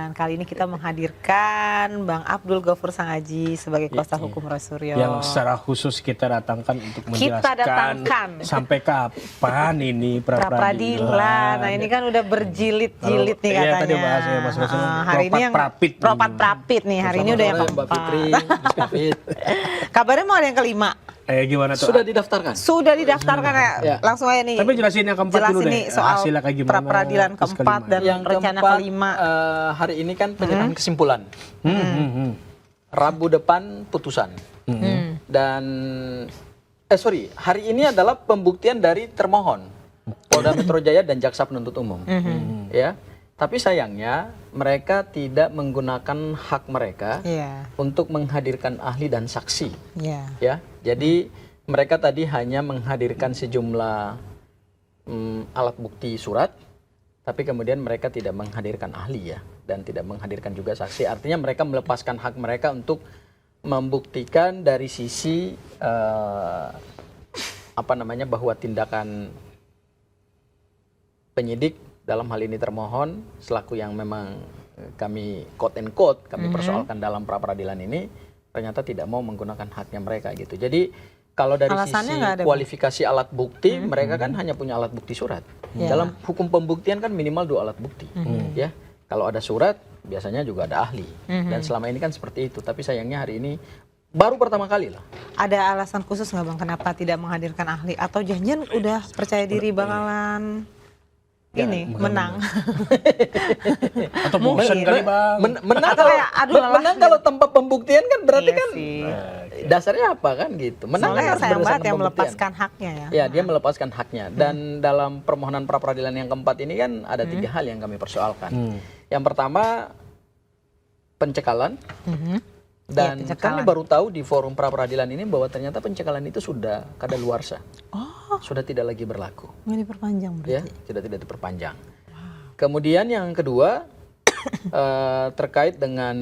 Dan kali ini kita menghadirkan Bang Abdul Ghaffur Sangaji sebagai kuasa hukum Roy Suryo. Yang secara khusus kita datangkan untuk Kita datangkan sampai kapan ini pra-peradilan. Nah ini kan udah berjilid-jilid nih katanya. Iya tadi bahasnya Mas Rosin. Hari ini yang Propat-Prapit nih. Hari ini udah yang keempat. Kabarnya mau ada yang kelima. Gimana tuh? Sudah didaftarkan? Sudah didaftarkan ya. Langsung aja nih. Tapi jelasin yang keempat dulu deh. Soal pra-peradilan keempat dan yang rencana keempat, kelima. Hari ini kan penyerahan kesimpulan. Rabu depan putusan. Dan hari ini adalah pembuktian dari termohon Polda Metro Jaya dan Jaksa Penuntut Umum. Ya. Tapi sayangnya mereka tidak menggunakan hak mereka untuk menghadirkan ahli dan saksi. Ya, jadi mereka tadi hanya menghadirkan sejumlah alat bukti surat, tapi kemudian mereka tidak menghadirkan ahli ya, dan tidak menghadirkan juga saksi. Artinya mereka melepaskan hak mereka untuk membuktikan dari sisi bahwa tindakan penyidik dalam hal ini termohon selaku yang memang kami quote and quote kami persoalkan dalam pra-peradilan ini ternyata tidak mau menggunakan haknya mereka gitu. Jadi kalau dari sisi kualifikasi alat bukti mereka kan hanya punya alat bukti surat. Dalam hukum pembuktian kan minimal 2 alat bukti. Ya. Kalau ada surat biasanya juga ada ahli. Dan selama ini kan seperti itu. Tapi sayangnya hari ini baru pertama kali lah. Ada alasan khusus nggak Bang kenapa tidak menghadirkan ahli atau janjian udah percaya diri bakalan ini menang atau bosan kali Bang menang kalau tanpa pembuktian kan berarti kan dasarnya apa kan gitu. Menang kan harus berdasarkan yang melepaskan haknya ya dia melepaskan haknya. Dan dalam permohonan pra-peradilan yang keempat ini kan ada 3 hal yang kami persoalkan. Yang pertama pencekalan. Dan kami baru tahu di forum pra-peradilan ini bahwa ternyata pencekalan itu sudah kadaluarsa. Sudah tidak lagi berlaku. Nggak diperpanjang berarti? Ya, sudah tidak diperpanjang. Kemudian yang kedua terkait dengan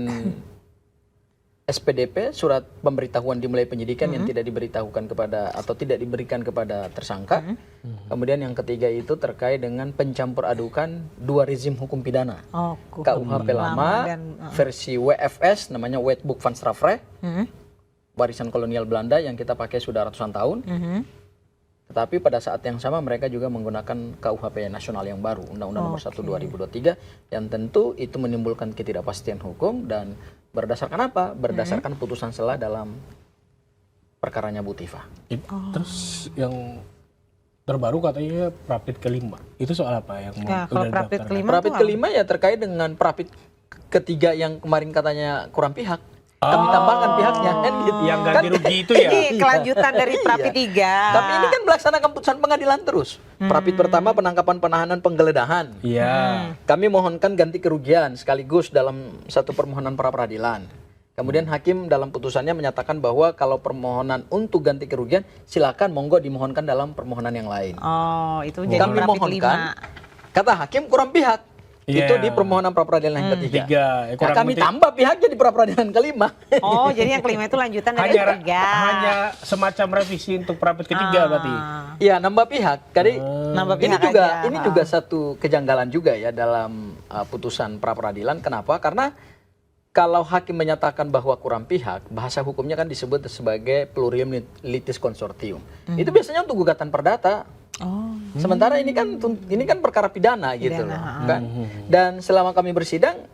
SPDP, surat pemberitahuan dimulai penyidikan yang tidak diberitahukan kepada atau tidak diberikan kepada tersangka. Kemudian yang ketiga itu terkait dengan pencampur adukan 2 rezim hukum pidana. KUHP lama versi WFS namanya Wetboek van Strafrecht, warisan kolonial Belanda yang kita pakai sudah ratusan tahun. Tetapi pada saat yang sama mereka juga menggunakan KUHP nasional yang baru, Undang-Undang Nomor 1 2023, yang tentu itu menimbulkan ketidakpastian hukum dan berdasarkan apa? Berdasarkan putusan sela dalam perkaranya Bu Tifa. Terus yang terbaru katanya Prapit kelima. Itu soal apa yang kalau Prapit kelima? Prapit kelima ya terkait dengan Prapit ketiga yang kemarin katanya kurang pihak. Kami tambahkan pihaknya kan gitu. Yang ganti rugi itu ya. Ini kelanjutan dari Prapit 3. Tapi ini kan melaksanakan putusan pengadilan terus. Prapit pertama penangkapan, penahanan, penggeledahan. Kami mohonkan ganti kerugian sekaligus dalam satu permohonan pra-peradilan. Kemudian hakim dalam putusannya menyatakan bahwa kalau permohonan untuk ganti kerugian silakan monggo dimohonkan dalam permohonan yang lain. Itu jadi kami Prapit mohonkan. 5. Kata hakim kurang pihak. Itu di permohonan pra-peradilan yang ketiga. Kami tambah pihaknya di pra-peradilan kelima. Jadi yang kelima itu lanjutan dari ketiga. Hanya semacam revisi untuk Prapit ketiga berarti. Iya, nambah pihak. Jadi ini juga satu kejanggalan juga ya dalam putusan pra-peradilan. Kenapa? Karena kalau hakim menyatakan bahwa kurang pihak, bahasa hukumnya kan disebut sebagai plurium litis consortium. Itu biasanya untuk gugatan perdata. Sementara ini kan perkara pidana gitu loh, kan. Dan selama kami bersidang,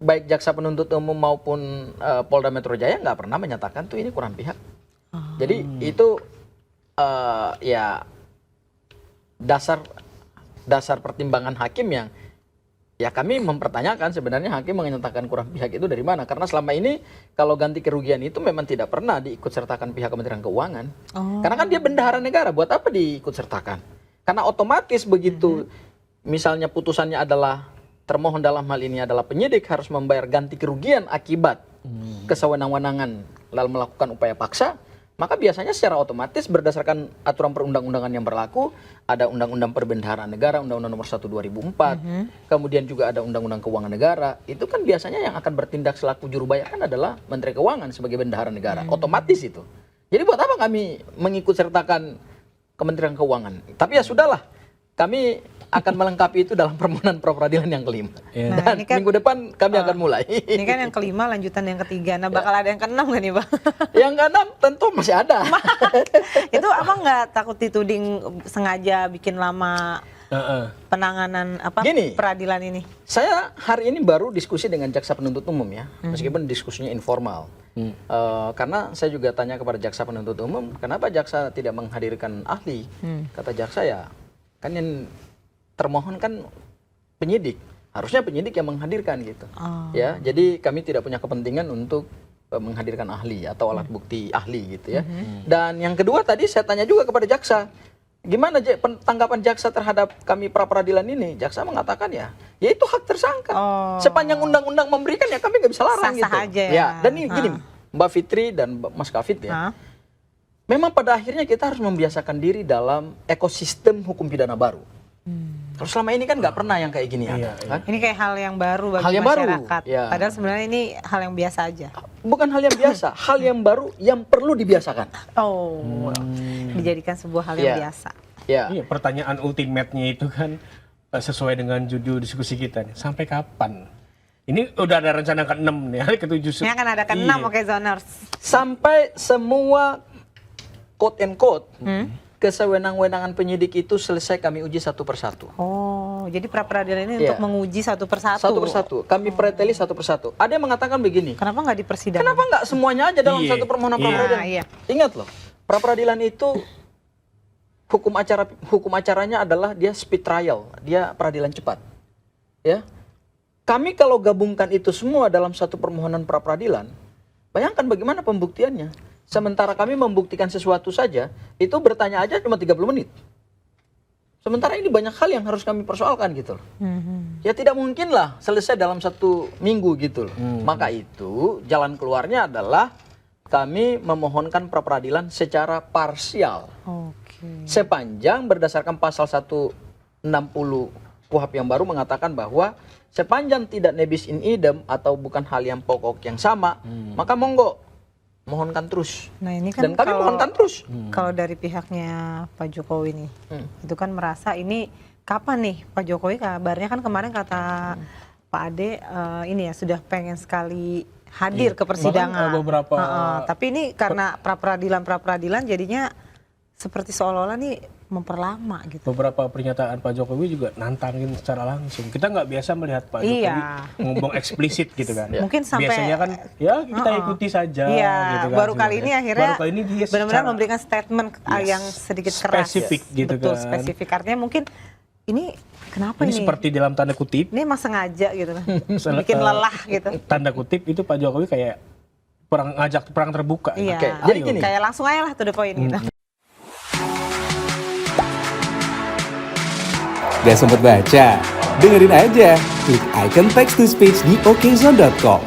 baik jaksa penuntut umum maupun Polda Metro Jaya nggak pernah menyatakan tuh ini kurang pihak. Jadi itu ya dasar pertimbangan hakim yang ya kami mempertanyakan sebenarnya hakim menyatakan kurang pihak itu dari mana? Karena selama ini kalau ganti kerugian itu memang tidak pernah diikut sertakan pihak Kementerian Keuangan. Karena kan dia bendahara negara, buat apa diikut sertakan? Karena otomatis begitu misalnya putusannya adalah termohon dalam hal ini adalah penyidik harus membayar ganti kerugian akibat kesewenang-wenangan lalu melakukan upaya paksa, maka biasanya secara otomatis berdasarkan aturan perundang-undangan yang berlaku, ada Undang-Undang Perbendaharaan Negara, Undang-Undang Nomor 1 2004, kemudian juga ada Undang-Undang Keuangan Negara, itu kan biasanya yang akan bertindak selaku juru bayar kan adalah Menteri Keuangan sebagai bendahara negara, otomatis itu. Jadi buat apa kami mengikut sertakan Kementerian Keuangan? Tapi ya sudahlah, kami akan melengkapi itu dalam permohonan pra peradilan yang kelima. Iya. Nah, Dan ini kan- minggu depan kami akan mulai. Ini kan yang kelima, lanjutan yang ketiga. Nah, bakal ada yang keenam nggak nih, Bang? Yang keenam tentu masih ada. Itu Abang nggak takut dituding sengaja bikin lama Heeh. penanganan Gini. peradilan ini? Saya hari ini baru diskusi dengan jaksa penuntut umum ya, meskipun diskusinya informal. Karena saya juga tanya kepada jaksa penuntut umum, kenapa jaksa tidak menghadirkan ahli? Kata jaksa ya, kan yang termohon kan penyidik, harusnya penyidik yang menghadirkan gitu. Ya, jadi kami tidak punya kepentingan untuk menghadirkan ahli atau alat bukti ahli gitu ya. Dan yang kedua tadi saya tanya juga kepada jaksa, gimana tanggapan jaksa terhadap kami pra peradilan ini? Jaksa mengatakan ya itu hak tersangka. Sepanjang undang-undang memberikan ya kami nggak bisa larang Sah-sah gitu. aja ya. Dan ini gini, Mbak Fitri dan Mas Kafit ya. Memang pada akhirnya kita harus membiasakan diri dalam ekosistem hukum pidana baru. Kalau selama ini kan nggak pernah yang kayak gini Iya, ada. Kan? Ini kayak hal yang baru bagi Hal yang baru, masyarakat. ya. Padahal sebenarnya ini hal yang biasa aja. Bukan hal yang biasa, hal yang baru yang perlu dibiasakan. Oh, dijadikan sebuah hal yang Iya. biasa. Ya. Iya, pertanyaan ultimate-nya itu kan sesuai dengan judul diskusi kita nih. Sampai kapan? Ini udah ada rencana ke-6 nih, hari ke-7. Ini akan ada ke-6, oke zoners. Sampai semua quote and quote kesewenang-wenangan penyidik itu selesai kami uji satu persatu. Oh, jadi pra peradilan ini Iya. untuk menguji satu persatu. Satu persatu, kami preteli satu persatu. Ada yang mengatakan begini, Kenapa nggak di persidangan? kenapa nggak semuanya aja dalam Iya, satu permohonan iya. pra peradilan? Nah, iya. Ingat loh, pra peradilan itu hukum acaranya adalah dia speed trial, dia peradilan cepat. Ya. Kami kalau gabungkan itu semua dalam satu permohonan pra peradilan, bayangkan bagaimana pembuktiannya. Sementara kami membuktikan sesuatu saja, itu bertanya aja cuma 30 menit. Sementara ini banyak hal yang harus kami persoalkan gitu loh. Ya tidak mungkin lah selesai dalam 1 minggu gitu loh. Maka itu jalan keluarnya adalah kami memohonkan pra peradilan secara parsial. Oke. Sepanjang berdasarkan pasal 160 KUHP yang baru mengatakan bahwa sepanjang tidak nebis in idem atau bukan hal yang pokok yang sama, maka monggo mohonkan terus. Nah, ini kan Dan kami mohonkan terus. kalau dari pihaknya Pak Jokowi nih, itu kan merasa ini kapan nih Pak Jokowi, kabarnya kan kemarin kata Pak Ade ini ya sudah pengen sekali hadir ke persidangan. Bahkan, beberapa tapi ini karena pra peradilan jadinya seperti seolah-olah nih memperlama gitu. beberapa pernyataan Pak Jokowi juga nantangin secara langsung. Kita nggak biasa melihat Pak Jokowi Iya. ngomong eksplisit gitu kan. Mungkin sampai biasanya kan ya kita ikuti saja Iya, gitu kan. baru kali ini akhirnya baru kali ini dia benar-benar secara memberikan statement yang sedikit keras. spesifik gitu Betul, kan. spesifik. Artinya mungkin ini kenapa Ini ini? seperti dalam tanda kutip, Ini emang sengaja gitu kan. Sel- Bikin lelah gitu. tanda kutip itu Pak Jokowi kayak ngajak perang terbuka. Iya. Oke, jadi Ayo. gini. Kayak langsung aja lah to the point gitu. Gak sempet baca? Dengerin aja, klik icon text to speech di okezone.com.